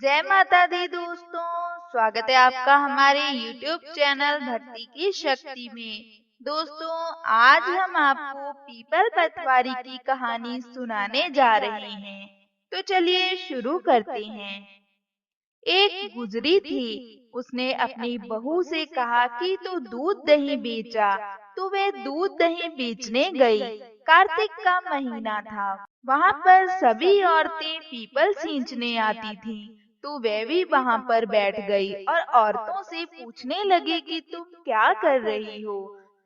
जय माता दी दोस्तों, स्वागत है आपका हमारे YouTube चैनल भक्ति की शक्ति में। दोस्तों, आज हम आपको पीपल पतवारी की कहानी सुनाने जा रहे हैं। तो चलिए शुरू करते हैं। एक गुजरी थी, उसने अपनी बहू से कहा कि तू दूध दही बेचा। तो वे दूध दही बेचने गई। कार्तिक का महीना था। वहाँ पर सभी औरतें पीपल सींचने आती थीं। तो वह भी वहाँ पर बैठ गई और औरतों से पूछने लगी कि तुम क्या कर रही हो।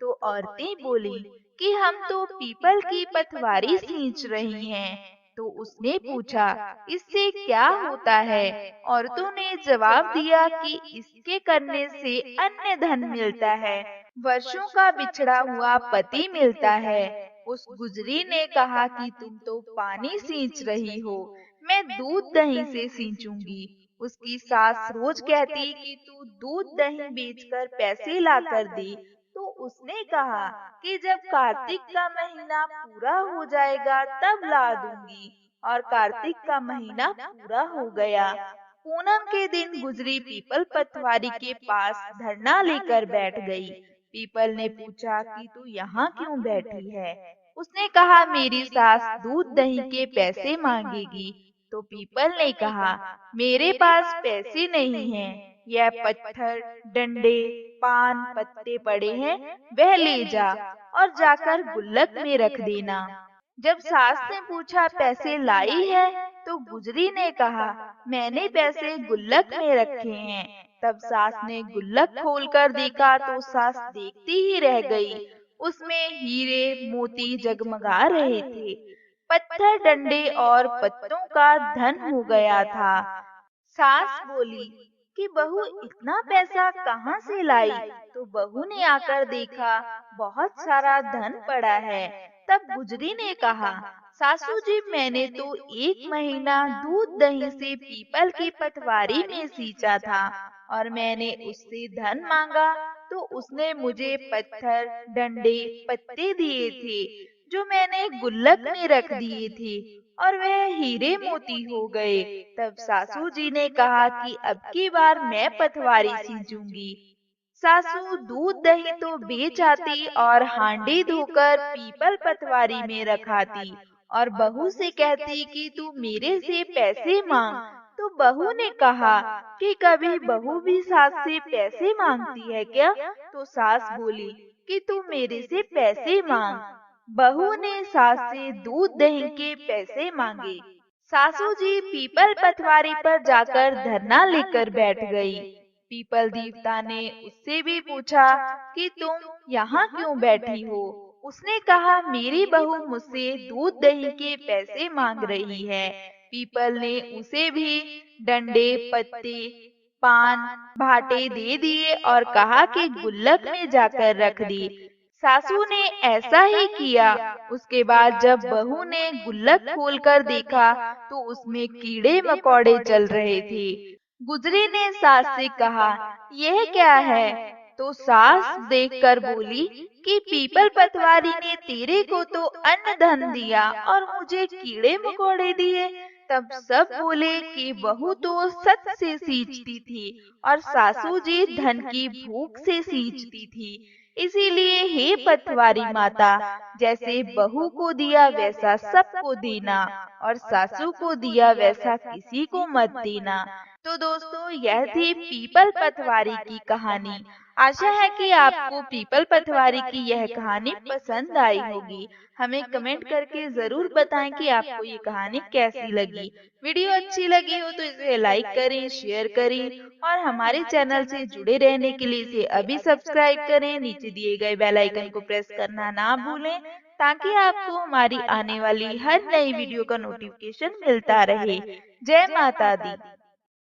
तो औरतें बोली कि हम तो पीपल की पतवारी सींच रही हैं। तो उसने पूछा, इससे क्या होता है? औरतों ने जवाब दिया कि इसके करने से अन्य धन मिलता है, वर्षों का बिछड़ा हुआ पति मिलता है। उस गुजरी ने कहा कि तुम तो पानी सींच रही हो, मैं दूध दही से सींचूंगी। उसकी सास रोज कहती कि तू दूध दही बेचकर पैसे ला कर दे। तो उसने कहा कि जब कार्तिक का महीना पूरा हो जाएगा तब ला दूंगी। और कार्तिक का महीना पूरा हो गया। पूनम के दिन गुजरी पीपल पतवारी के पास धरना लेकर बैठ गई। पीपल ने पूछा कि तू यहाँ क्यों बैठी है? उसने कहा, मेरी सास दूध दही के पैसे मांगेगी। तो पीपल ने कहा, मेरे पास पैसे नहीं हैं, यह पत्थर, डंडे, पान, पत्ते पड़े हैं, वह ले जा और जाकर गुल्लक में रख देना। जब सास ने पूछा, पैसे लाई है? तो गुजरी ने कहा, मैंने पैसे गुल्लक में रखे हैं। तब सास ने गुल्लक खोलकर देखा तो सास देखती ही रह गई। उसमें हीरे मोती जगमगा रहे थे। पत्थर, डंडे और पत्तों का धन हो गया था। सास बोली कि बहू इतना पैसा कहाँ से लाई? तो बहू ने आकर देखा, बहुत सारा धन पड़ा है। तब गुजरी ने कहा, सासू जी, मैंने तो एक महीना दूध दही से पीपल की पटवारी में सींचा था और मैंने उससे धन मांगा तो उसने मुझे पत्थर, डंडे, पत्ते दिए थे जो मैंने गुल्लक में रख दिए थे और वह हीरे मोती हो गए। तब सासू जी ने कहा कि अब की बार मैं पटवारी सींचूंगी। सासू दूध दही तो बेच आती और हांडी धोकर पीपल पटवारी में रखाती और बहू से कहती कि तू मेरे से पैसे मांग। तो बहू ने कहा कि कभी बहू भी सास से पैसे मांगती है क्या? तो सास बोली कि तू मेरे से पैसे मांग। बहू ने सास से दूध दही के पैसे मांगे। सासू जी पीपल पटवारी पर जाकर धरना लेकर बैठ गई। पीपल देवता ने उससे भी पूछा कि तुम यहाँ क्यों बैठी हो? उसने कहा, मेरी बहू मुझसे दूध दही के पैसे मांग रही है। पीपल ने उसे भी डंडे, पत्ते, पान, भाटे दे दिए और कहा कि गुल्लक में जाकर रख दे। सासू ने ऐसा ही किया। उसके बाद जब बहू ने गुल्लक खोलकर देखा तो उसमें कीड़े मकोड़े चल रहे थे। गुजरी ने सास से कहा, यह क्या है? तो सास देखकर बोली कि पीपल पटवारी ने तेरे को तो अन्न धन दिया और मुझे कीड़े मकोड़े दिए। तब सब बोले कि बहू तो सच से सींचती थी और सासू जी धन की भूख से सींचती थी। इसीलिए हे पटवारी माता, जैसे बहू को दिया वैसा सबको देना और सासू को दिया वैसा किसी को मत देना। तो दोस्तों, यह थी पीपल पटवारी की कहानी। आशा है कि आपको पीपल पटवारी की यह कहानी पसंद आई होगी। हमें कमेंट करके जरूर बताएं कि आपको ये कहानी कैसी लगी। वीडियो अच्छी लगी हो तो इसे लाइक करें, शेयर करें और हमारे चैनल से जुड़े रहने के लिए इसे अभी सब्सक्राइब करें। नीचे दिए गए बेल आइकन को प्रेस करना ना भूलें ताकि आपको हमारी आने वाली हर नई वीडियो का नोटिफिकेशन मिलता रहे। जय माता दी।